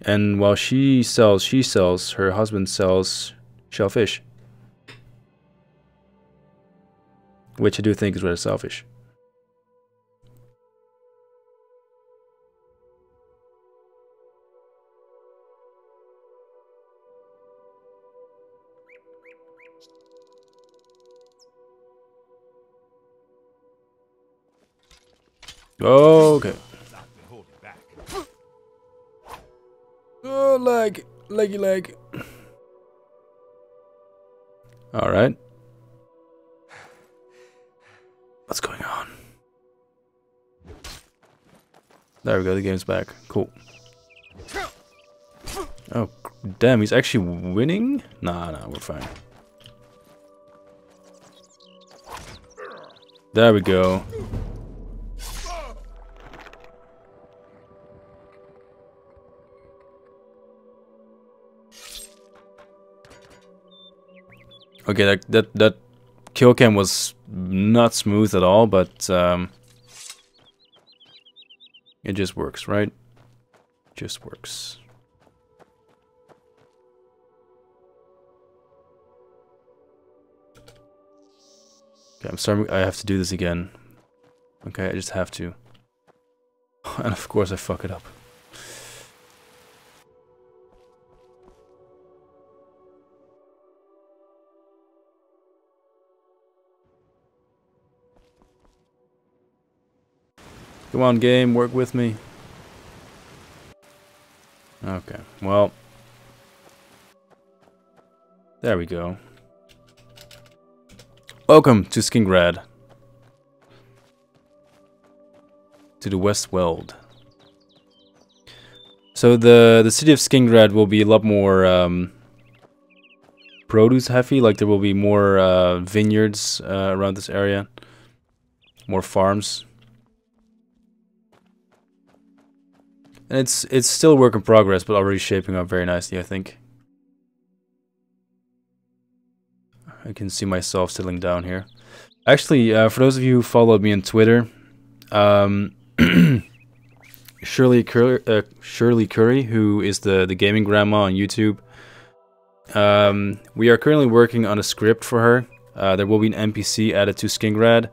And while she sells, her husband sells shellfish. Which I do think is rather selfish. Okay. Oh, leggy leg. All right. What's going on? There we go. The game's back. Cool. Oh, damn! He's actually winning. Nah, we're fine. There we go. Okay, that kill cam was not smooth at all, but it just works, right? Just works. Okay, I'm sorry, I have to do this again. Okay, I just have to. And of course I fuck it up. Come on, game, work with me. Okay, well. There we go. Welcome to Skingrad. To the West Weld. So the city of Skingrad will be a lot more produce heavy, like there will be more vineyards around this area. More farms. And it's still a work in progress, but already shaping up very nicely, I think. I can see myself settling down here. Actually, for those of you who followed me on Twitter, Shirley Curry, who is the gaming grandma on YouTube, we are currently working on a script for her. There will be an NPC added to Skingrad,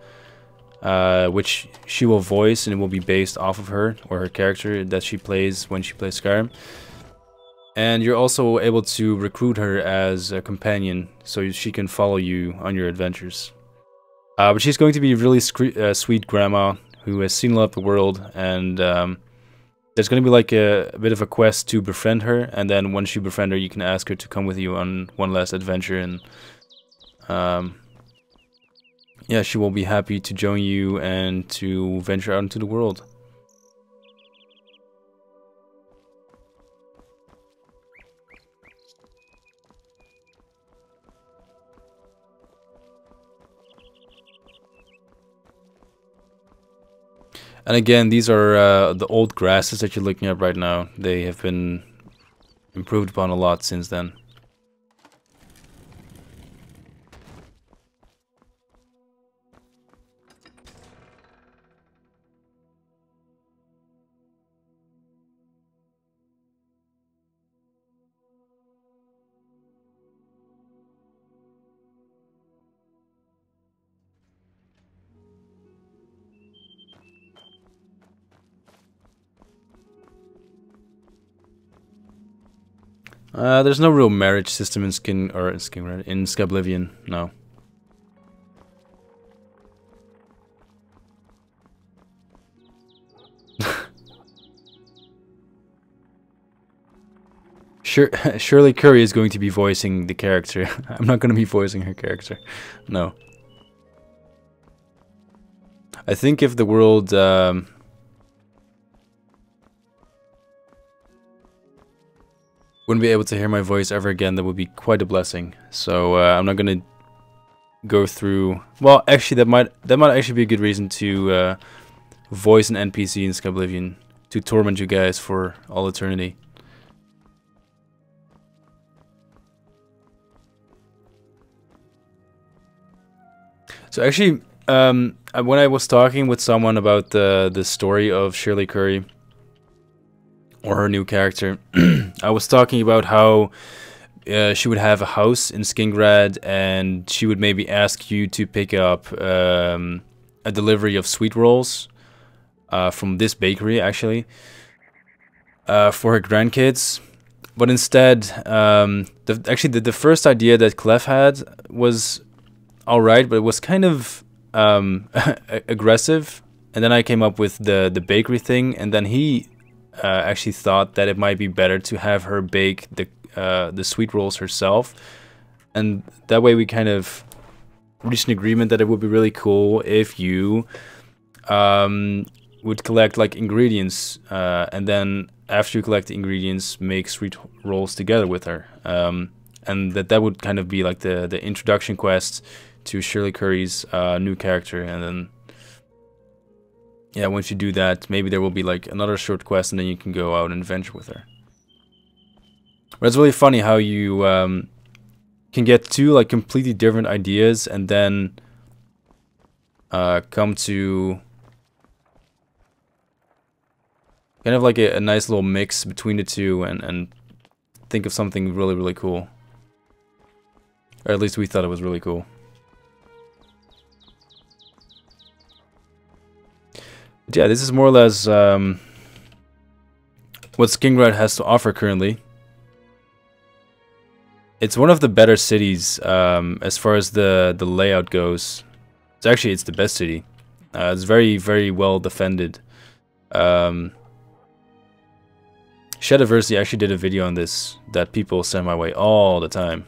which she will voice, and it will be based off of her, or her character that she plays when she plays Skyrim. And you're also able to recruit her as a companion, so she can follow you on your adventures. But she's going to be a really sweet grandma who has seen a lot of the world, and there's going to be like a bit of a quest to befriend her, and then once you befriend her, you can ask her to come with you on one last adventure, and yeah, she will be happy to join you and to venture out into the world. And again, these are the old grasses that you're looking at right now. They have been improved upon a lot since then. There's no real marriage system in Skyblivion, no. Shirley Curry is going to be voicing the character. I'm not going to be voicing her character. No. I think if the world wouldn't be able to hear my voice ever again, that would be quite a blessing. So I'm not gonna go through. Well, actually, that might actually be a good reason to voice an NPC in Skyblivion to torment you guys for all eternity. So actually, when I was talking with someone about the story of Shirley Curry, or her new character, I was talking about how she would have a house in Skingrad, and she would maybe ask you to pick up a delivery of sweet rolls from this bakery, actually, for her grandkids. But instead, the first idea that Clef had was alright, but it was kind of aggressive. And then I came up with the bakery thing, and then he actually thought that it might be better to have her bake the sweet rolls herself, and that way we kind of reached an agreement that it would be really cool if you would collect like ingredients, and then after you collect the ingredients, make sweet rolls together with her, and that would kind of be like the introduction quest to Shirley Curry's new character. And then yeah, once you do that, maybe there will be like another short quest, and then you can go out and adventure with her. But it's really funny how you can get two like completely different ideas, and then come to kind of like a nice little mix between the two, and think of something really, really cool. Or at least we thought it was really cool. But yeah, this is more or less what Skingrad has to offer currently. It's one of the better cities as far as the layout goes. It's the best city. It's very, very well defended. Shadiversity actually did a video on this that people send my way all the time.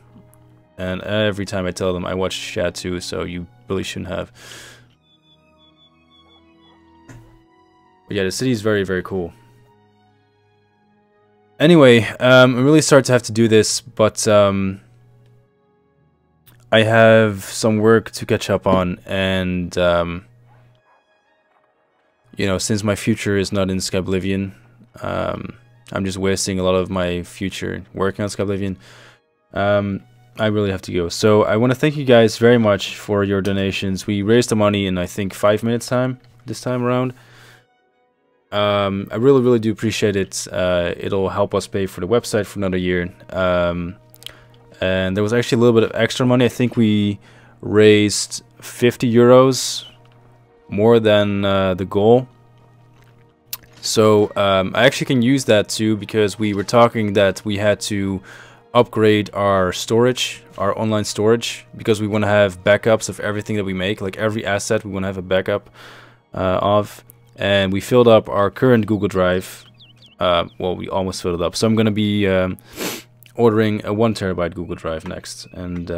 And every time I tell them I watch Shad too, so you really shouldn't have. But yeah, the city is very, very cool. Anyway, I'm really sorry to have to do this, but I have some work to catch up on, and you know, since my future is not in Skyblivion, I'm just wasting a lot of my future working on Skyblivion. I really have to go. So I want to thank you guys very much for your donations. We raised the money in, I think, 5 minutes time this time around. I really, really do appreciate it. It'll help us pay for the website for another year. And there was actually a little bit of extra money. I think we raised 50 euros more than the goal. So I actually can use that too, because we were talking that we had to upgrade our storage, our online storage, because we want to have backups of everything that we make, like every asset we want to have a backup of. And we filled up our current Google Drive. Well, we almost filled it up. So I'm going to be ordering a 1 terabyte Google Drive next. And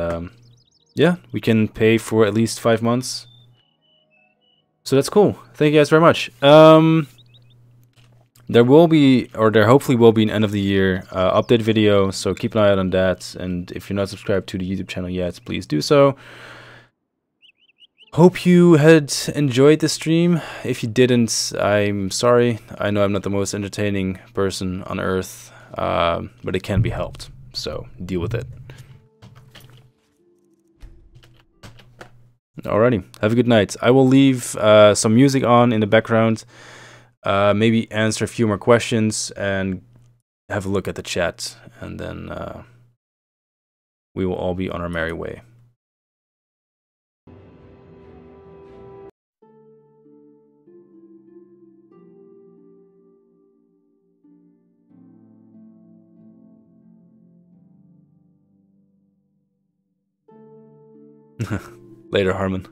yeah, we can pay for at least 5 months. So that's cool. Thank you guys very much. There will be, or there hopefully will be, an end of the year update video. So keep an eye out on that. And if you're not subscribed to the YouTube channel yet, please do so. Hope you had enjoyed the stream. If you didn't, I'm sorry. I know I'm not the most entertaining person on earth, but it can be helped. So deal with it. Alrighty, have a good night. I will leave some music on in the background. Maybe answer a few more questions and have a look at the chat, and then we will all be on our merry way. Later, Harmon.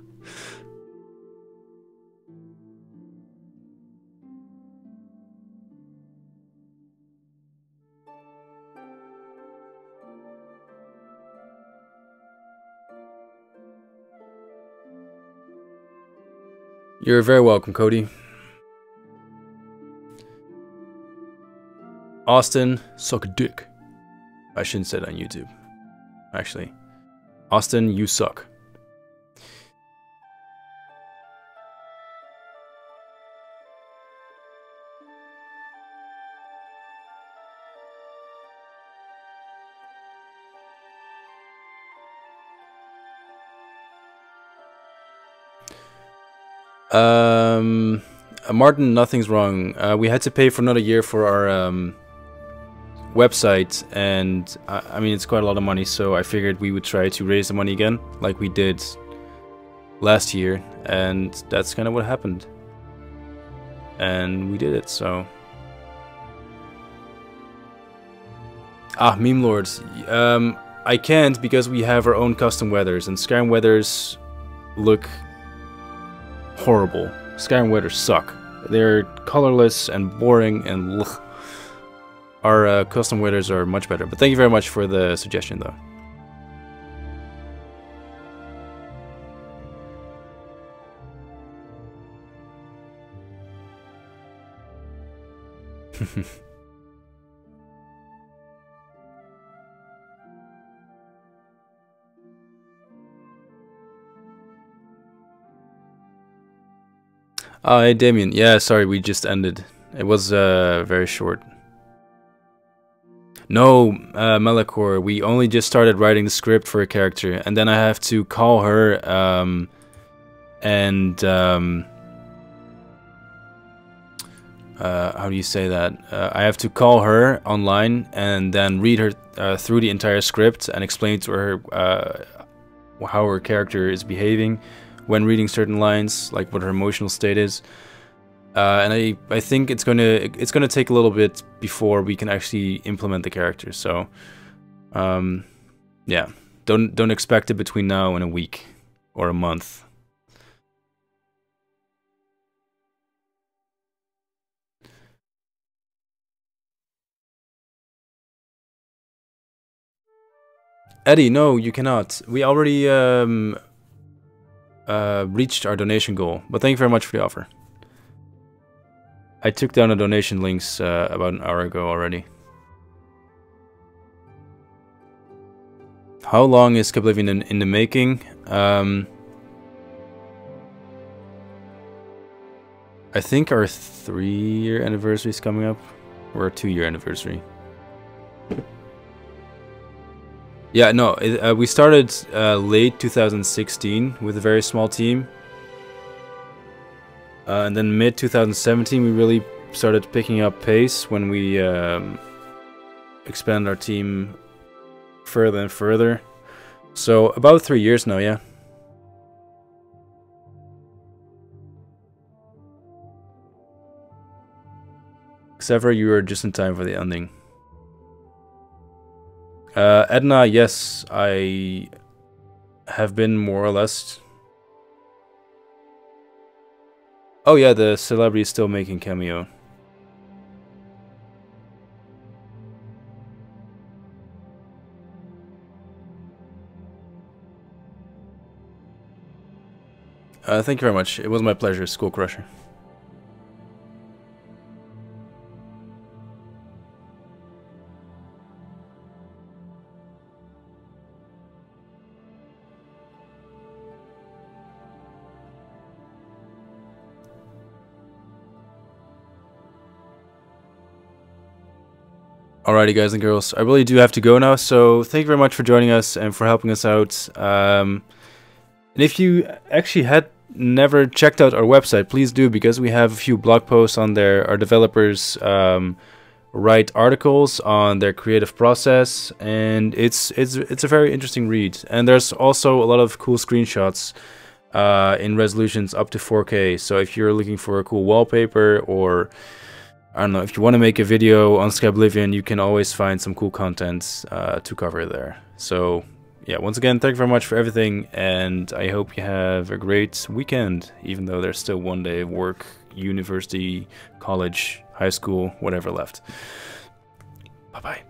You're very welcome, Cody. Austin, suck a dick. I shouldn't say that on YouTube, actually. Austin, you suck. Martin, nothing's wrong. We had to pay for another year for our website, and I mean, it's quite a lot of money, so I figured we would try to raise the money again, like we did last year, and that's kind of what happened. And we did it, so... Meme Lords. I can't because we have our own custom weathers, and Skyrim weathers look horrible. Skyrim weathers suck. They're colorless and boring and ugh. Our custom weathers are much better. But thank you very much for the suggestion, though. Oh, hey Damien. Yeah, sorry, we just ended. It was very short. No, Melakor, we only just started writing the script for a character, and then I have to call her, how do you say that? I have to call her online and then read her through the entire script and explain to her how her character is behaving when reading certain lines, like what her emotional state is. And I think it's gonna take a little bit before we can actually implement the character. So, yeah, don't expect it between now and a week or a month. Eddie, no, you cannot. We already reached our donation goal, but thank you very much for the offer. I took down the donation links about an hour ago already. How long is Skyblivion in the making? I think our 3-year anniversary is coming up, or our 2-year anniversary. Yeah, no, we started late 2016 with a very small team. And then mid 2017 we really started picking up pace when we expanded our team further and further. So about 3 years now, yeah. Xavier, you are just in time for the ending. Edna, yes, I have been more or less. Oh yeah, the celebrity is still making cameo. Thank you very much. It was my pleasure, Skull Crusher. Alrighty, guys and girls, I really do have to go now, so thank you very much for joining us and for helping us out. And if you actually had never checked out our website, please do, because we have a few blog posts on there. Our developers write articles on their creative process, and it's a very interesting read. And there's also a lot of cool screenshots in resolutions up to 4K. So if you're looking for a cool wallpaper, or I don't know, if you want to make a video on Skyblivion, you can always find some cool content to cover there. So yeah, once again, thank you very much for everything, and I hope you have a great weekend, even though there's still one day of work, university, college, high school, whatever left. Bye-bye.